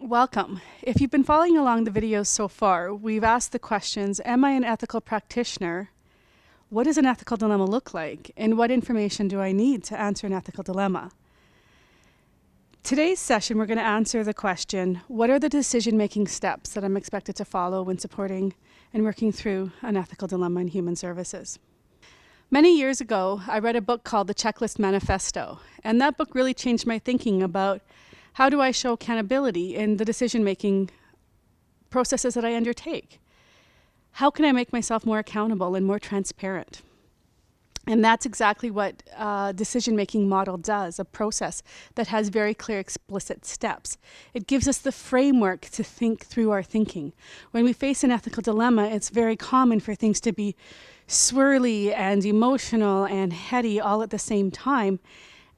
Welcome. If you've been following along the videos so far, we've asked the questions, am I an ethical practitioner? What does an ethical dilemma look like? And what information do I need to answer an ethical dilemma? Today's session, we're going to answer the question, what are the decision-making steps that I'm expected to follow when supporting and working through an ethical dilemma in human services? Many years ago, I read a book called The Checklist Manifesto, and that book really changed my thinking about how do I show accountability in the decision-making processes that I undertake? How can I make myself more accountable and more transparent? And that's exactly what a decision-making model does, a process that has very clear, explicit steps. It gives us the framework to think through our thinking. When we face an ethical dilemma, it's very common for things to be swirly and emotional and heady all at the same time.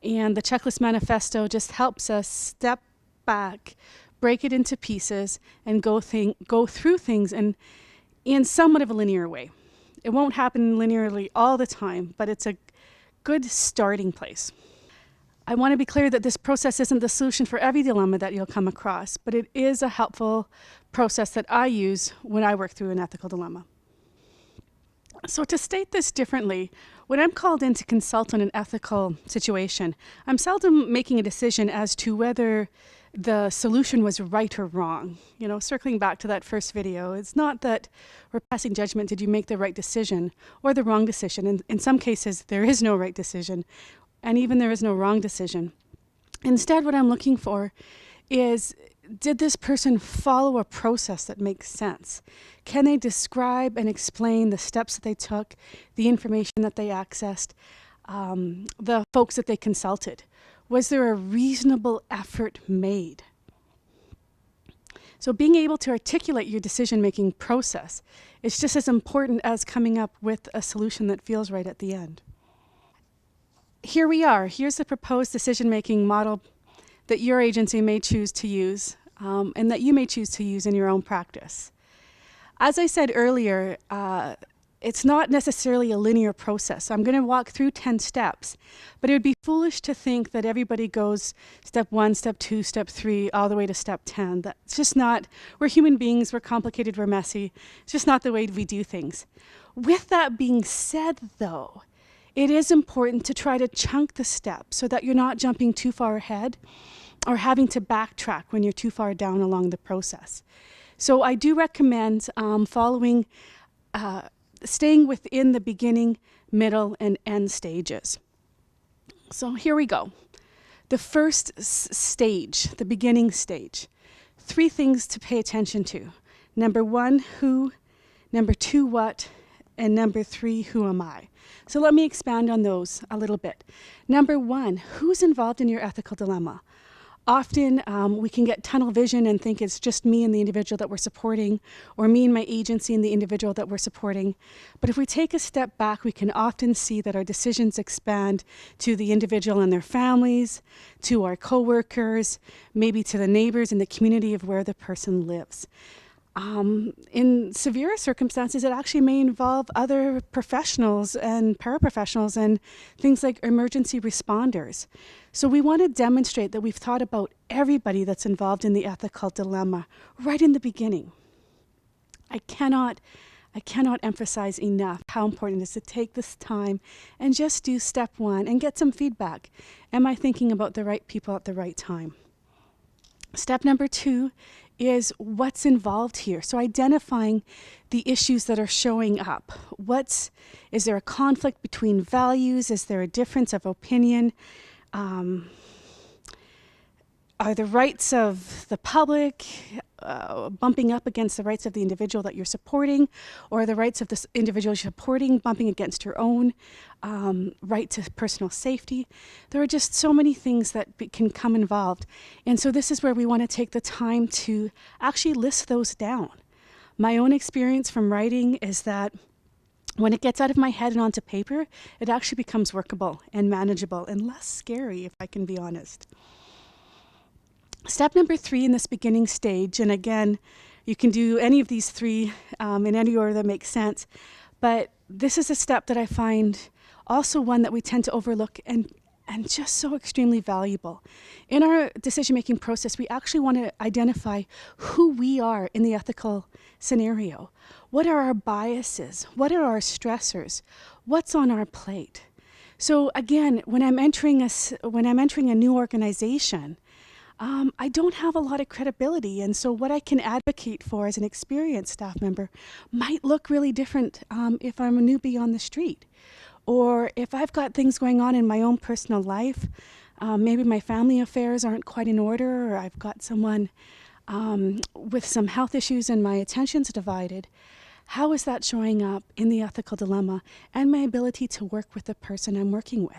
And the Checklist Manifesto just helps us step back, break it into pieces, and go through things in somewhat of a linear way. It won't happen linearly all the time, but it's a good starting place. I want to be clear that this process isn't the solution for every dilemma that you'll come across, but it is a helpful process that I use when I work through an ethical dilemma. So to state this differently, when I'm called in to consult on an ethical situation, I'm seldom making a decision as to whether the solution was right or wrong. You know, circling back to that first video, it's not that we're passing judgment, did you make the right decision or the wrong decision? In some cases, there is no right decision, and even there is no wrong decision. Instead, what I'm looking for is, did this person follow a process that makes sense? Can they describe and explain the steps that they took, the information that they accessed, the folks that they consulted? Was there a reasonable effort made? So being able to articulate your decision-making process is just as important as coming up with a solution that feels right at the end. Here we are. Here's the proposed decision-making model that your agency may choose to use and that you may choose to use in your own practice. As I said earlier, it's not necessarily a linear process. I'm going to walk through 10 steps, but it would be foolish to think that everybody goes step 1, step 2, step 3, all the way to step 10. That's just not, we're human beings, we're complicated, we're messy. It's just not the way we do things. With that being said, though, it is important to try to chunk the steps so that you're not jumping too far ahead or having to backtrack when you're too far down along the process. So I do recommend staying within the beginning, middle, and end stages. So here we go. The first stage, the beginning stage. 3 things to pay attention to. Number 1, who. Number 2, what. And number 3, who am I? So let me expand on those a little bit. Number 1, who's involved in your ethical dilemma? Often we can get tunnel vision and think it's just me and the individual that we're supporting, or me and my agency and the individual that we're supporting. But if we take a step back, we can often see that our decisions expand to the individual and their families, to our coworkers, maybe to the neighbors in the community of where the person lives. In severe circumstances, it actually may involve other professionals and paraprofessionals and things like emergency responders. So we want to demonstrate that we've thought about everybody that's involved in the ethical dilemma right in the beginning. I cannot emphasize enough how important it is to take this time and just do step 1 and get some feedback. Am I thinking about the right people at the right time? Step number 2 is what's involved here. So identifying the issues that are showing up. Is there a conflict between values? Is there a difference of opinion? Are the rights of the public bumping up against the rights of the individual that you're supporting, or the rights of this individual you're supporting bumping against your own right to personal safety? There are just so many things that can come involved. And so this is where we want to take the time to actually list those down. My own experience from writing is that when it gets out of my head and onto paper, it actually becomes workable and manageable and less scary, if I can be honest. Step number 3 in this beginning stage, and again, you can do any of these 3 in any order that makes sense, but this is a step that I find also one that we tend to overlook and and just so extremely valuable. In our decision-making process, we actually want to identify who we are in the ethical scenario. What are our biases? What are our stressors? What's on our plate? So again, when I'm entering a new organization, I don't have a lot of credibility, and so what I can advocate for as an experienced staff member might look really different if I'm a newbie on the street. Or if I've got things going on in my own personal life, maybe my family affairs aren't quite in order, or I've got someone with some health issues and my attention's divided, how is that showing up in the ethical dilemma and my ability to work with the person I'm working with?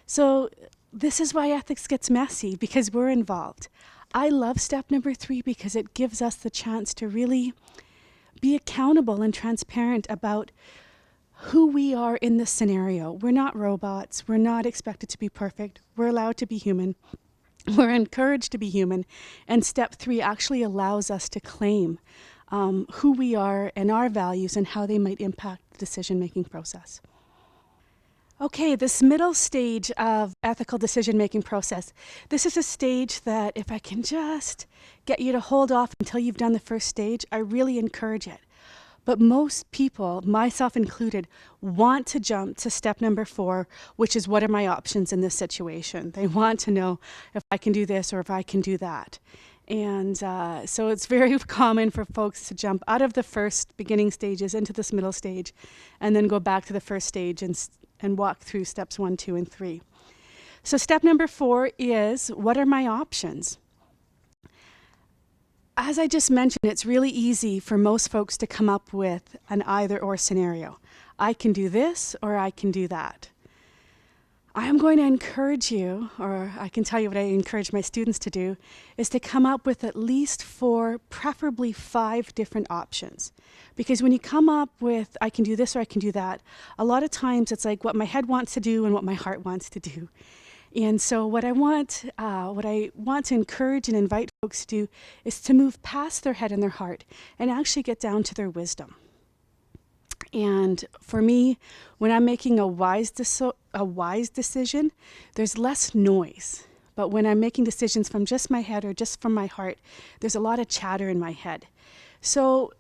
So this is why ethics gets messy, because we're involved. I love step number 3 because it gives us the chance to really be accountable and transparent about who we are in this scenario. We're not robots. We're not expected to be perfect. We're allowed to be human. We're encouraged to be human. And step 3 actually allows us to claim who we are and our values and how they might impact the decision-making process. Okay, this middle stage of ethical decision-making process, this is a stage that if I can just get you to hold off until you've done the first stage, I really encourage it. But most people, myself included, want to jump to step number 4, which is what are my options in this situation? They want to know if I can do this or if I can do that. And so it's very common for folks to jump out of the first beginning stages into this middle stage and then go back to the first stage and walk through steps 1, 2, and 3. So step number 4 is, what are my options? As I just mentioned, it's really easy for most folks to come up with an either-or scenario. I can do this or I can do that. I am going to encourage you, or I can tell you what I encourage my students to do, is to come up with at least 4, preferably 5 different options. Because when you come up with, I can do this or I can do that, a lot of times it's like what my head wants to do and what my heart wants to do. And so what I want to encourage and invite folks to do is to move past their head and their heart and actually get down to their wisdom. And for me, when I'm making a wise decision, there's less noise. But when I'm making decisions from just my head or just from my heart, there's a lot of chatter in my head. So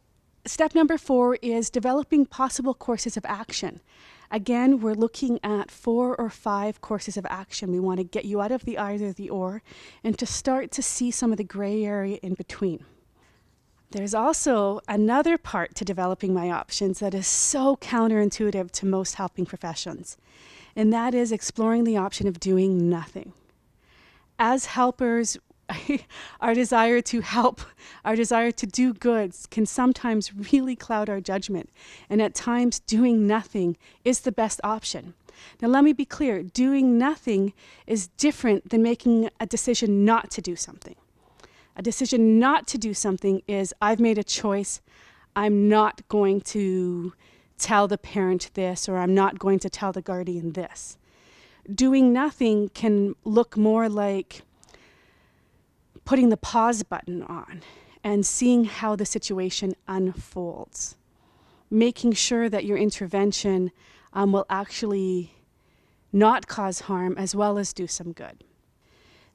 step number 4 is developing possible courses of action. Again, we're looking at 4 or 5 courses of action. We want to get you out of the either, the or, and to start to see some of the gray area in between. There's also another part to developing my options that is so counterintuitive to most helping professions, and that is exploring the option of doing nothing. As helpers, our desire to help, our desire to do good can sometimes really cloud our judgment, and at times doing nothing is the best option. Now let me be clear, doing nothing is different than making a decision not to do something. A decision not to do something is, I've made a choice, I'm not going to tell the parent this, or I'm not going to tell the guardian this. Doing nothing can look more like putting the pause button on and seeing how the situation unfolds. Making sure that your intervention will actually not cause harm as well as do some good.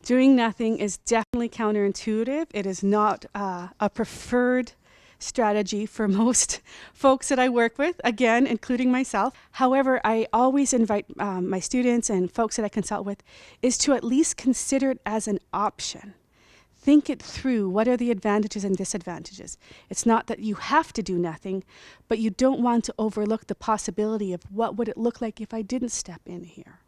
Doing nothing is definitely counterintuitive. It is not a preferred strategy for most folks that I work with, again, including myself. However, I always invite my students and folks that I consult with is to at least consider it as an option. Think it through. What are the advantages and disadvantages? It's not that you have to do nothing, but you don't want to overlook the possibility of what would it look like if I didn't step in here.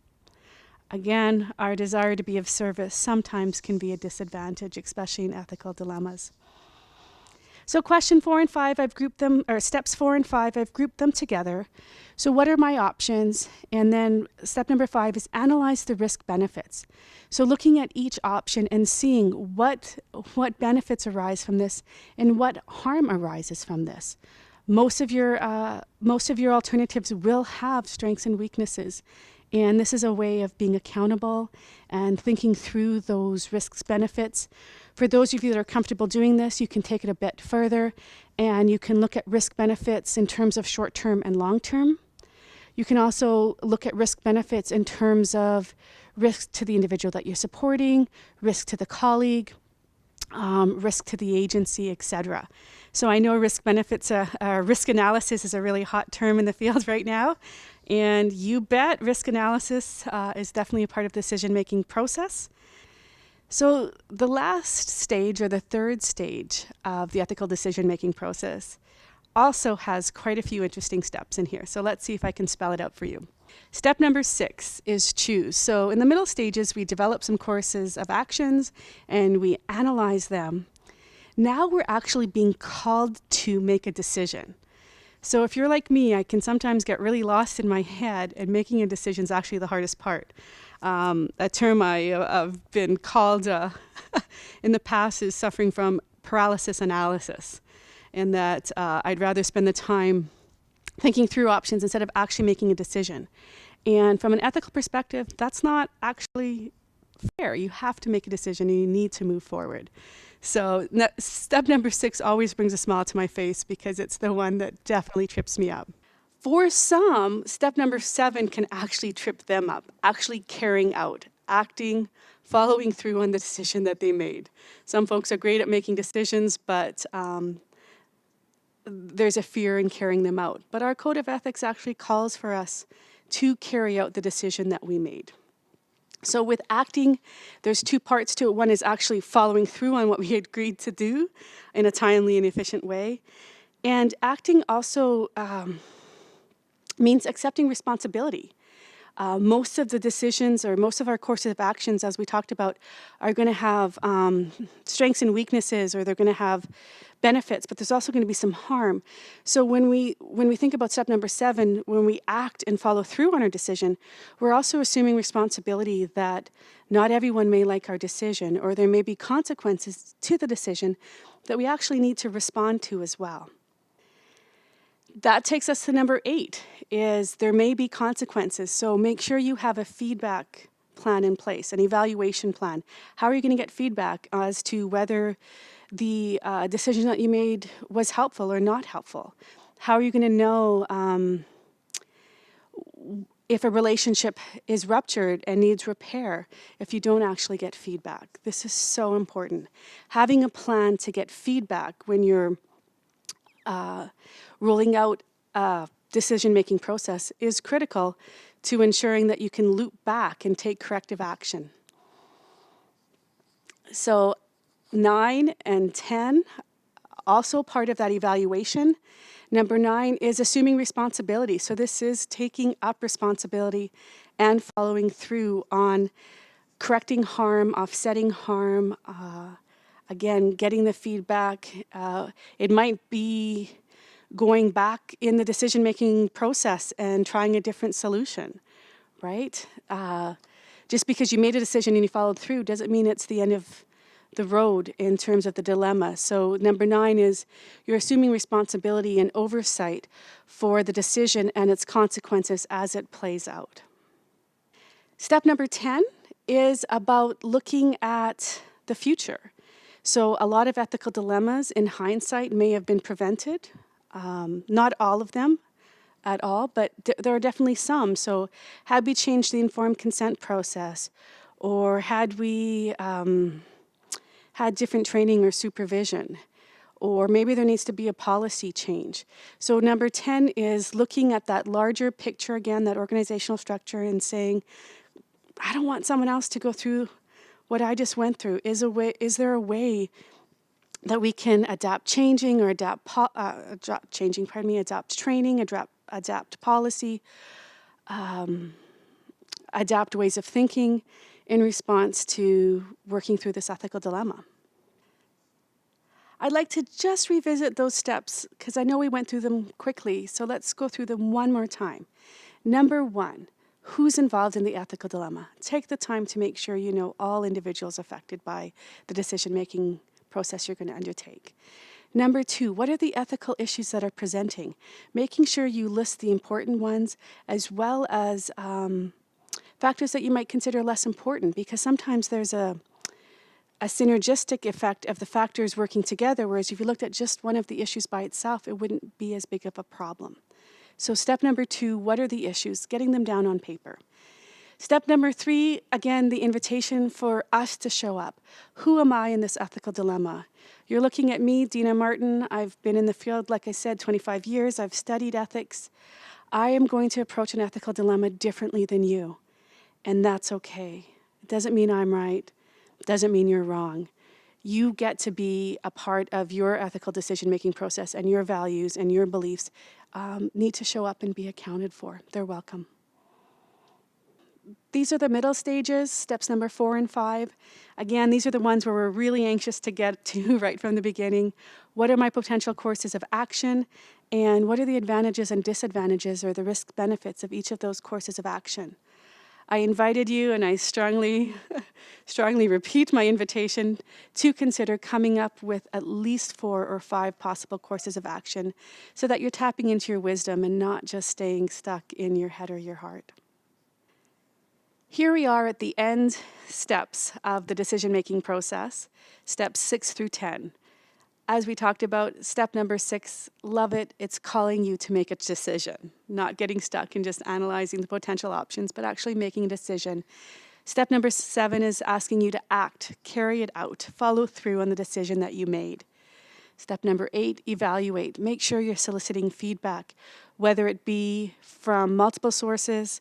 Again, our desire to be of service sometimes can be a disadvantage, especially in ethical dilemmas. So question 4 and 5, I've grouped them, or steps 4 and 5, I've grouped them together. So what are my options? And then step number 5 is analyze the risk benefits. So looking at each option and seeing what benefits arise from this and what harm arises from this. Most of your alternatives will have strengths and weaknesses. And this is a way of being accountable and thinking through those risks, benefits. For those of you that are comfortable doing this, you can take it a bit further and you can look at risk benefits in terms of short-term and long-term. You can also look at risk benefits in terms of risk to the individual that you're supporting, risk to the colleague, risk to the agency, etc. So I know risk benefits, risk analysis is a really hot term in the field right now. And you bet risk analysis is definitely a part of the decision-making process. So the last stage, or the third stage of the ethical decision-making process, also has quite a few interesting steps in here. So let's see if I can spell it out for you. Step number 6 is choose. So in the middle stages, we develop some courses of actions and we analyze them. Now we're actually being called to make a decision. So if you're like me, I can sometimes get really lost in my head, and making a decision is actually the hardest part. A term I've been called in the past is suffering from paralysis analysis, and that I'd rather spend the time thinking through options instead of actually making a decision. And from an ethical perspective, that's not actually fair. You have to make a decision and you need to move forward. So step number 6 always brings a smile to my face because it's the one that definitely trips me up. For some, step number 7 can actually trip them up, actually carrying out, acting, following through on the decision that they made. Some folks are great at making decisions, but there's a fear in carrying them out. But our code of ethics actually calls for us to carry out the decision that we made. So with acting, there's 2 parts to it. One is actually following through on what we agreed to do in a timely and efficient way. And acting also means accepting responsibility. Most of the decisions, or most of our courses of actions, as we talked about, are going to have strengths and weaknesses, or they're going to have benefits, but there's also going to be some harm. So when we think about step number 7, when we act and follow through on our decision, we're also assuming responsibility that not everyone may like our decision, or there may be consequences to the decision that we actually need to respond to as well. That takes us to number 8, is there may be consequences. So make sure you have a feedback plan in place, an evaluation plan. How are you going to get feedback as to whether the decision that you made was helpful or not helpful? How are you going to know if a relationship is ruptured and needs repair if you don't actually get feedback? This is so important. Having a plan to get feedback when you're rolling out a decision-making process is critical to ensuring that you can loop back and take corrective action. So 9 and 10, also part of that evaluation. Number 9 is assuming responsibility. So this is taking up responsibility and following through on correcting harm, offsetting harm, again, getting the feedback. It might be going back in the decision-making process and trying a different solution, right? Just because you made a decision and you followed through doesn't mean it's the end of the road in terms of the dilemma. So number 9 is you're assuming responsibility and oversight for the decision and its consequences as it plays out. Step number 10 is about looking at the future. So a lot of ethical dilemmas in hindsight may have been prevented. Not all of them at all, but there are definitely some. So had we changed the informed consent process, or had we had different training or supervision, or maybe there needs to be a policy change. So number 10 is looking at that larger picture again, that organizational structure, and saying, I don't want someone else to go through what I just went through. Is there a way that we can adapt changing, or adapt training, adapt policy, adapt ways of thinking in response to working through this ethical dilemma? I'd like to just revisit those steps because I know we went through them quickly, so let's go through them one more time. Number 1, who's involved in the ethical dilemma? Take the time to make sure you know all individuals affected by the decision-making process you're going to undertake. Number 2, what are the ethical issues that are presenting? Making sure you list the important ones as well as factors that you might consider less important, because sometimes there's a synergistic effect of the factors working together, whereas if you looked at just one of the issues by itself, it wouldn't be as big of a problem. So step number 2, what are the issues? Getting them down on paper. Step number 3, again, the invitation for us to show up. Who am I in this ethical dilemma? You're looking at me, Deena Martin. I've been in the field, like I said, 25 years. I've studied ethics. I am going to approach an ethical dilemma differently than you, and that's okay. It doesn't mean I'm right. It doesn't mean you're wrong. You get to be a part of your ethical decision-making process, and your values and your beliefs need to show up and be accounted for. They're welcome. These are the middle stages, steps number 4 and 5. Again, these are the ones where we're really anxious to get to right from the beginning. What are my potential courses of action? And what are the advantages and disadvantages or the risk benefits of each of those courses of action? I invited you, and I strongly repeat my invitation to consider coming up with at least 4 or 5 possible courses of action so that you're tapping into your wisdom and not just staying stuck in your head or your heart. Here we are at the end steps of the decision-making process, steps 6 through 10. As we talked about, step number 6, love it. It's calling you to make a decision, not getting stuck in just analyzing the potential options, but actually making a decision. Step number 7 is asking you to act, carry it out, follow through on the decision that you made. Step number 8, evaluate. Make sure you're soliciting feedback, whether it be from multiple sources,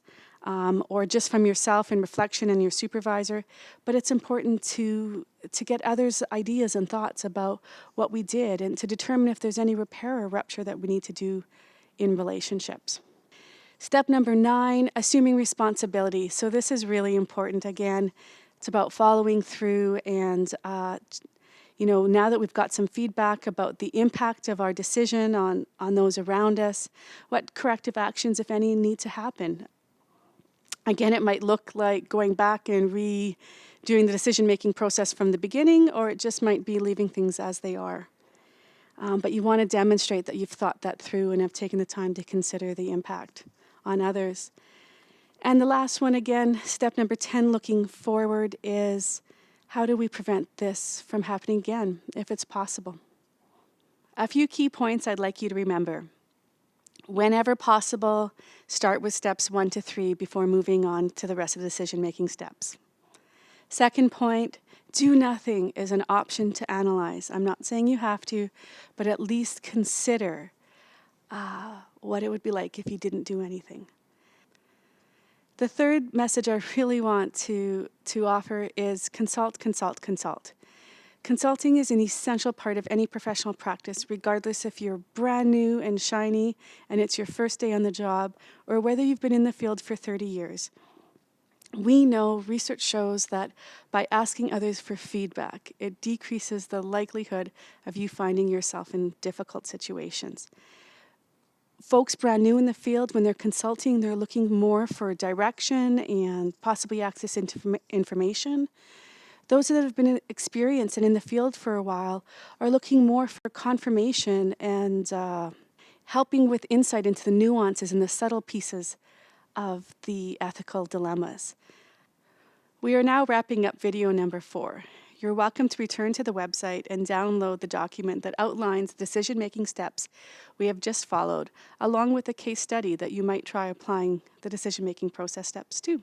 or just from yourself in reflection and your supervisor. But it's important to get others' ideas and thoughts about what we did and to determine if there's any repair or rupture that we need to do in relationships. Step number 9, assuming responsibility. So this is really important. Again, it's about following through and now that we've got some feedback about the impact of our decision on those around us, what corrective actions, if any, need to happen. Again, it might look like going back and redoing the decision-making process from the beginning, or it just might be leaving things as they are. But you want to demonstrate that you've thought that through and have taken the time to consider the impact on others. And the last one, again, step number 10, looking forward, is how do we prevent this from happening again, if it's possible? A few key points I'd like you to remember. Whenever possible, start with steps 1 to 3 before moving on to the rest of the decision-making steps. Second point, do nothing is an option to analyze. I'm not saying you have to, but at least consider what it would be like if you didn't do anything. The third message I really want to offer is consult, consult, consult. Consulting is an essential part of any professional practice, regardless if you're brand new and shiny and it's your first day on the job, or whether you've been in the field for 30 years. We know, research shows that by asking others for feedback, it decreases the likelihood of you finding yourself in difficult situations. Folks brand new in the field, when they're consulting, they're looking more for direction and possibly access to information. Those that have been experienced and in the field for a while are looking more for confirmation and helping with insight into the nuances and the subtle pieces of the ethical dilemmas. We are now wrapping up video number 4. You're welcome to return to the website and download the document that outlines the decision-making steps we have just followed, along with a case study that you might try applying the decision-making process steps to.